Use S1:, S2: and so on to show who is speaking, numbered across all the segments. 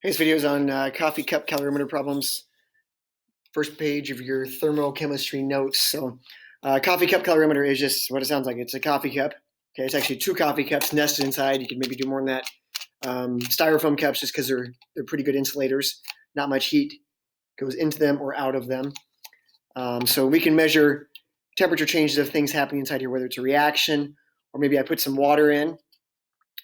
S1: This video is on coffee cup calorimeter problems. First page of your thermochemistry notes. So coffee cup calorimeter is just what it sounds like. It's a coffee cup. Okay, it's actually two coffee cups nested inside. You could maybe do more than that. Styrofoam cups, just because they're pretty good insulators. Not much heat goes into them or out of them. So we can measure temperature changes of things happening inside here, whether it's a reaction or maybe I put some water in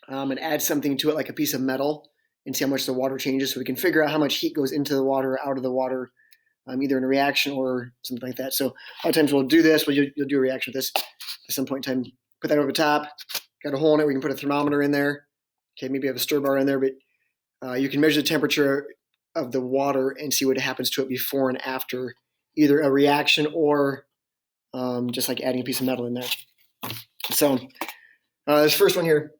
S1: and add something to it like a piece of metal and see how much the water changes. So we can figure out how much heat goes into the water or out of the water, either in a reaction or something like that. So a lot of times we'll do this. You'll do a reaction with this at some point in time. Put that over the top. Got a hole in it. We can put a thermometer in there. Okay, maybe have a stir bar in there, but you can measure the temperature of the water and see what happens to it before and after either a reaction or just like adding a piece of metal in there. So this first one here,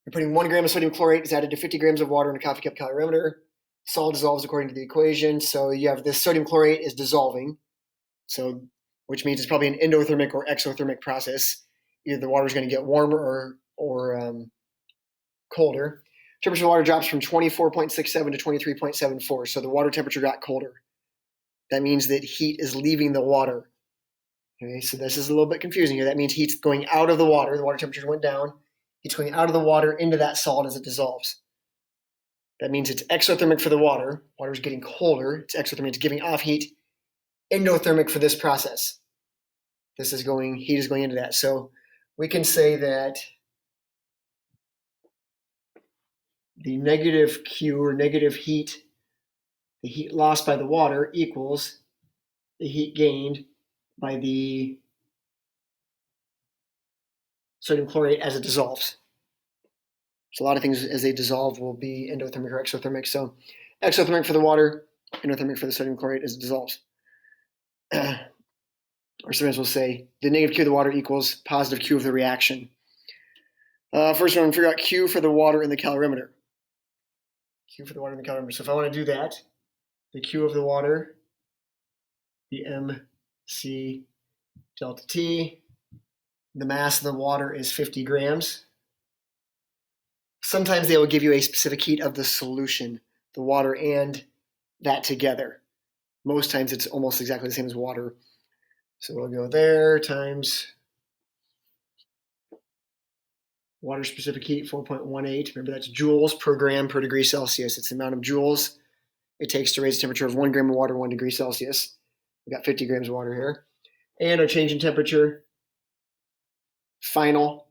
S1: we're putting 1 gram of sodium chlorate is added to 50 grams of water in a coffee cup calorimeter. Solid dissolves according to the equation. So you have this sodium chlorate is dissolving, so which means it's probably an endothermic or exothermic process. Either the water is going to get warmer or colder. Temperature of the water drops from 24.67 to 23.74. So the water temperature got colder. That means that heat is leaving the water. Okay, so this is a little bit confusing here. That means heat's going out of the water. The water temperature went down. Heat's going out of the water into that salt as it dissolves. That means it's exothermic for the water. Water is getting colder. It's exothermic. It's giving off heat. Endothermic for this process. Heat is going into that. So we can say that the negative Q, or negative heat, the heat lost by the water, equals the heat gained by the sodium chlorate as it dissolves. So a lot of things as they dissolve will be endothermic or exothermic. So exothermic for the water, endothermic for the sodium chlorate as it dissolves. Or sometimes we'll say the negative Q of the water equals positive Q of the reaction. First one, figure out Q for the water in the calorimeter. Q for the water in the calorimeter. So if I want to do that, the Q of the water, the MC delta T, the mass of the water is 50 grams. Sometimes they will give you a specific heat of the solution, the water and that together. Most times it's almost exactly the same as water. So we'll go there times water specific heat, 4.18. Remember, that's joules per gram per degree Celsius. It's the amount of joules it takes to raise the temperature of 1 gram of water 1 degree Celsius. We've got 50 grams of water here. And our change in temperature, final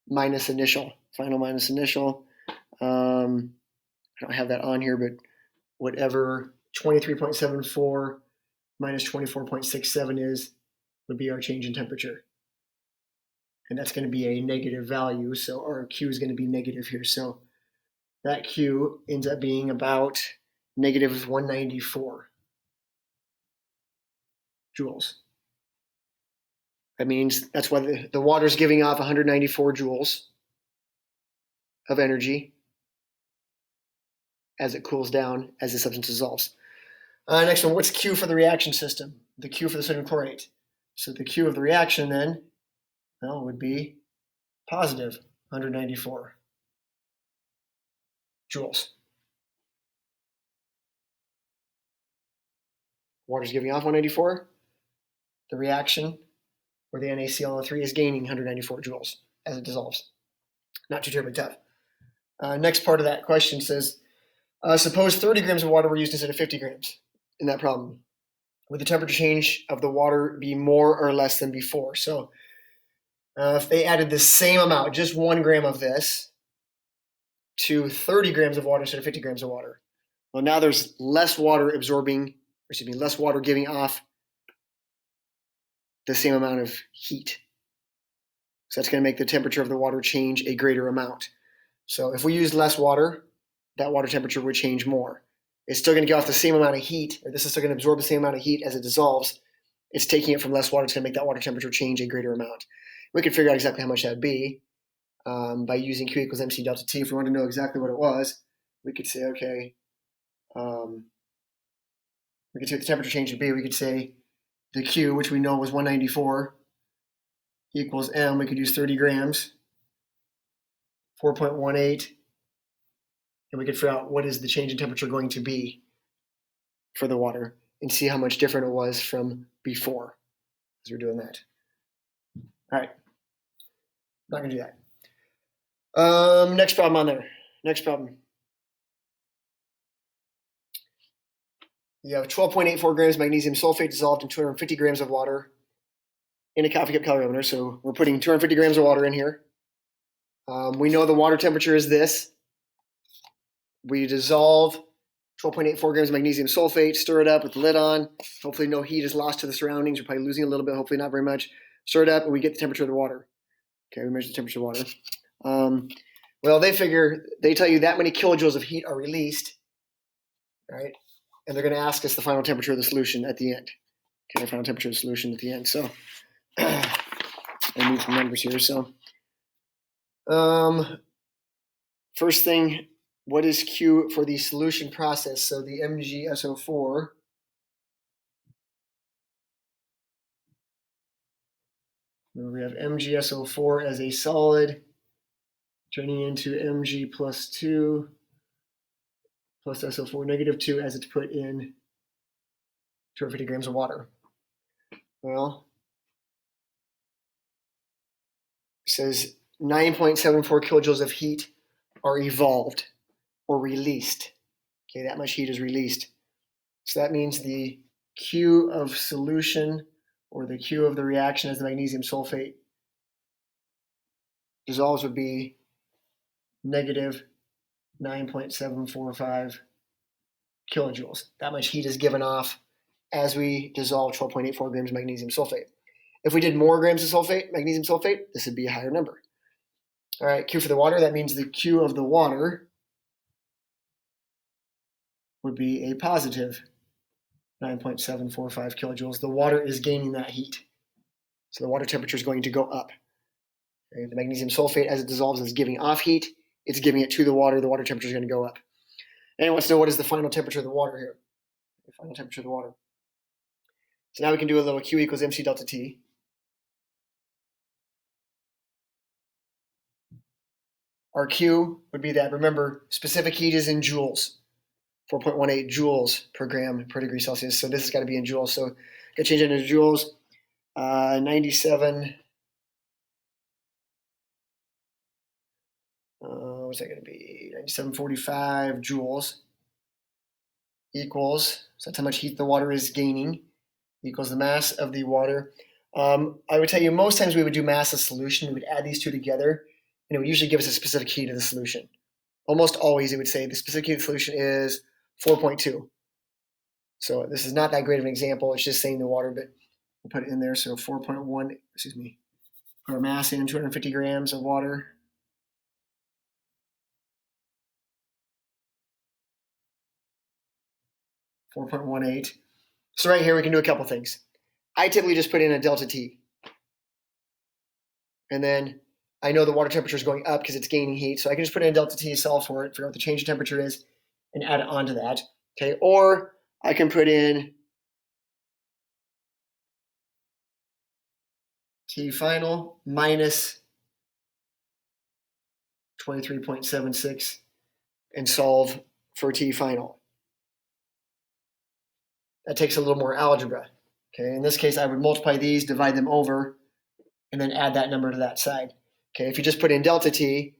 S1: minus initial. Final minus initial. I don't have that on here, but whatever 23.74 minus 24.67 is, would be our change in temperature. And that's going to be a negative value, so our Q is going to be negative here. So that Q ends up being about negative 194 joules. That means that's why the water is giving off 194 joules of energy as it cools down, as the substance dissolves. Next one, what's Q for the reaction system? The Q for the sodium chlorate. So the Q of the reaction then, well, would be positive 194 joules. Water's giving off 194. The reaction, or the NaClO3, is gaining 194 joules as it dissolves. Not too terribly tough. Next part of that question says, suppose 30 grams of water were used instead of 50 grams in that problem. Would the temperature change of the water be more or less than before? So if they added the same amount, just 1 gram of this, to 30 grams of water instead of 50 grams of water. Well, now there's less water less water giving off the same amount of heat. So that's going to make the temperature of the water change a greater amount. So if we use less water, that water temperature would change more. It's still going to give off the same amount of heat, or this is still going to absorb the same amount of heat as it dissolves. It's taking it from less water. It's going to make that water temperature change a greater amount. We could figure out exactly how much that would be by using Q equals MC delta T. If we want to know exactly what it was, we could say, okay, we could say what the temperature change would be. We could say the Q, which we know was 194, equals M. We could use 30 grams, 4.18 and we could figure out what is the change in temperature going to be for the water and see how much different it was from before as we're doing that. All right, not going to do that. Next problem on there. Next problem. You have 12.84 grams of magnesium sulfate dissolved in 250 grams of water in a coffee cup calorimeter. So we're putting 250 grams of water in here. We know the water temperature is this. We dissolve 12.84 grams of magnesium sulfate, stir it up with the lid on. Hopefully no heat is lost to the surroundings. We're probably losing a little bit, hopefully not very much. Stir it up and we get the temperature of the water. Okay, we measure the temperature of water. Well, they tell you that many kilojoules of heat are released, right? And they're going to ask us the final temperature of the solution at the end. Okay, the final temperature of the solution at the end. So I need some numbers here. So first thing, what is Q for the solution process? So the MgSO4 we have MgSO4 as a solid turning into Mg plus 2 plus SO4 negative 2 as it's put in 250 grams of water. Well, it says 9.74 kilojoules of heat are evolved or released. Okay, that much heat is released. So that means the Q of solution or the Q of the reaction as the magnesium sulfate dissolves would be negative 9.745 kilojoules. That much heat is given off as we dissolve 12.84 grams of magnesium sulfate. If we did more grams of sulfate, magnesium sulfate, this would be a higher number. All right, Q for the water, that means the Q of the water would be a positive 9.745 kilojoules. The water is gaining that heat. So the water temperature is going to go up. Okay, the magnesium sulfate, as it dissolves, is giving off heat. It's giving it to the water. The water temperature is going to go up. And it wants to know what is the final temperature of the water here. The final temperature of the water. So now we can do a little Q equals MC delta T. Our Q would be that, remember, specific heat is in joules. 4.18 joules per gram per degree Celsius. So this has got to be in joules. So I'm going to change it into joules. 97. What's that going to be? 9745 joules equals, so that's how much heat the water is gaining, equals the mass of the water. I would tell you most times we would do mass of solution. We would add these two together, and it would usually give us a specific heat of the solution. Almost always it would say the specific heat of the solution is 4.2. So this is not that great of an example. It's just saying the water, but we'll put it in there. So 4.1, put our mass in 250 grams of water. .18. So right here we can do a couple things. I typically just put in a delta T. And then I know the water temperature is going up because it's gaining heat. So I can just put in a delta T, solve for it, figure out what the change in temperature is, and add it onto that. Okay, or I can put in T final minus 23.76 and solve for T final. That takes a little more algebra. Okay, in this case, I would multiply these, divide them over, and then add that number to that side. Okay, if you just put in delta T,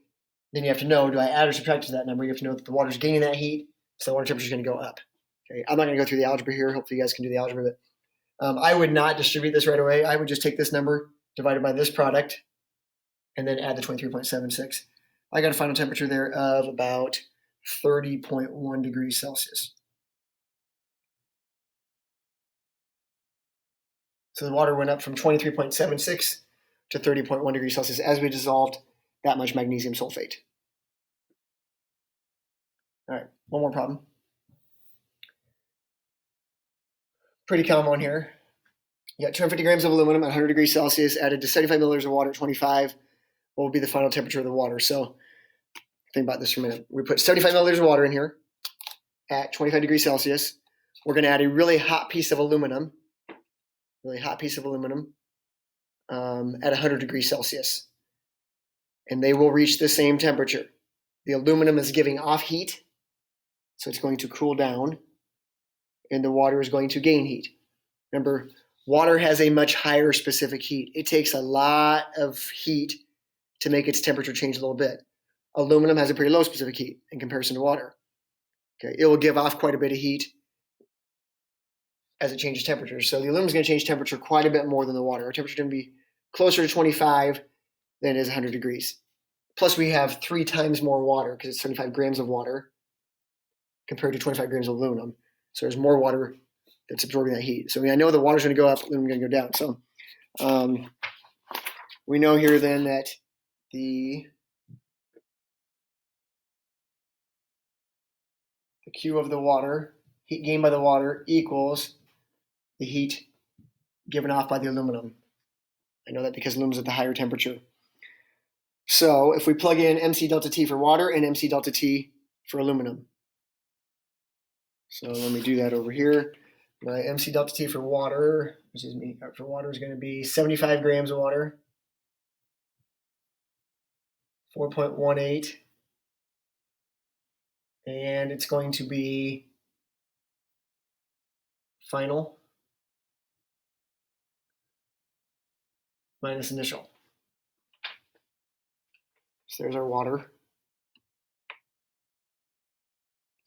S1: then you have to know, do I add or subtract to that number? You have to know that the water's gaining that heat, so the water temperature is going to go up. Okay, I'm not going to go through the algebra here. Hopefully you guys can do the algebra. But I would not distribute this right away. I would just take this number, divided by this product, and then add the 23.76. I got a final temperature there of about 30.1 degrees Celsius. So the water went up from 23.76 to 30.1 degrees Celsius as we dissolved that much magnesium sulfate. All right, one more problem. Pretty common one here. You got 250 grams of aluminum at 100 degrees Celsius added to 75 milliliters of water at 25. What will be the final temperature of the water? So think about this for a minute. We put 75 milliliters of water in here at 25 degrees Celsius. We're going to add a really hot piece of aluminum. At 100 degrees Celsius. And they will reach the same temperature. The aluminum is giving off heat. So it's going to cool down, and the water is going to gain heat. Remember, water has a much higher specific heat. It takes a lot of heat to make its temperature change a little bit. Aluminum has a pretty low specific heat in comparison to water. Okay, it will give off quite a bit of heat as it changes temperature. So the aluminum is going to change temperature quite a bit more than the water. Our temperature is going to be closer to 25 than it is 100 degrees. Plus we have 3 times more water because it's 75 grams of water compared to 25 grams of aluminum. So there's more water that's absorbing that heat. So I know the water's going to go up, aluminum is going to go down. So we know here then that the Q of the water, heat gained by the water, equals the heat given off by the aluminum. I know that because aluminum is at the higher temperature. So if we plug in MC delta T for water and MC delta T for aluminum. So let me do that over here. My MC delta T for water, is going to be 75 grams of water, 4.18, and it's going to be final minus initial. So there's our water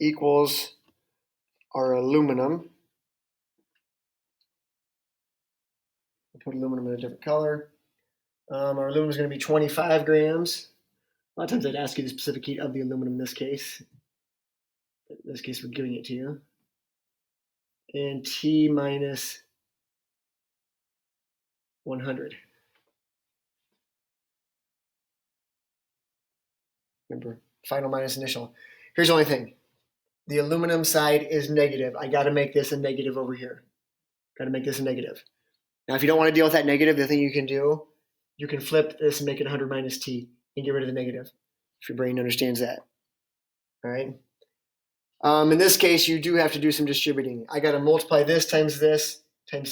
S1: equals our aluminum. I'll put aluminum in a different color. Our aluminum is going to be 25 grams. A lot of times I'd ask you the specific heat of the aluminum in this case. In this case, we're giving it to you. And T minus 100. Remember, final minus initial. Here's the only thing. The aluminum side is negative. I got to make this a negative over here. Got to make this a negative. Now, if you don't want to deal with that negative, the thing you can do, you can flip this and make it 100 minus T and get rid of the negative, if your brain understands that. All right. In this case, you do have to do some distributing. I got to multiply this times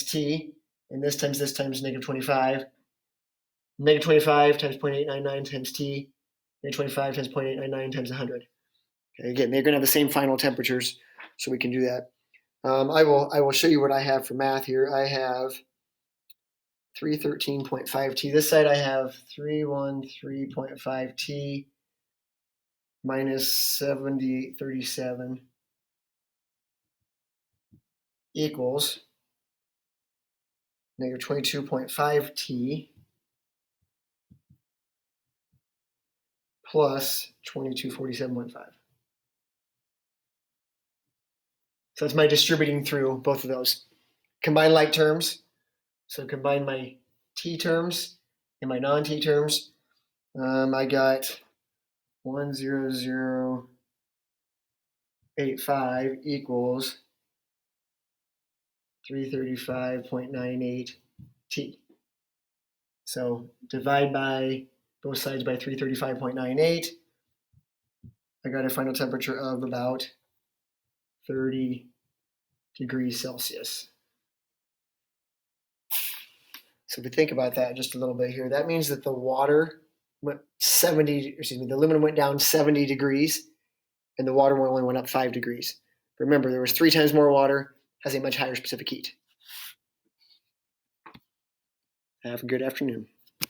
S1: T, and this times negative 25. Negative 25 times 0.899 times T, negative 25 times 0.899 times 100. Okay, again, they're going to have the same final temperatures, so we can do that. I will show you what I have for math here. I have 313.5 T. This side I have 313.5 T minus 7837 equals negative 22.5 T plus 2247.5. So that's my distributing through both of those. Combine like terms. So combine my T terms and my non-T terms. I got 10085 equals 335.98 T. So divide by both sides by 335.98. I got a final temperature of about 30 degrees Celsius. So if we think about that just a little bit here, that means that the water went the aluminum went down 70 degrees and the water only went up 5 degrees. Remember, there was 3 times more water, has a much higher specific heat. Have a good afternoon.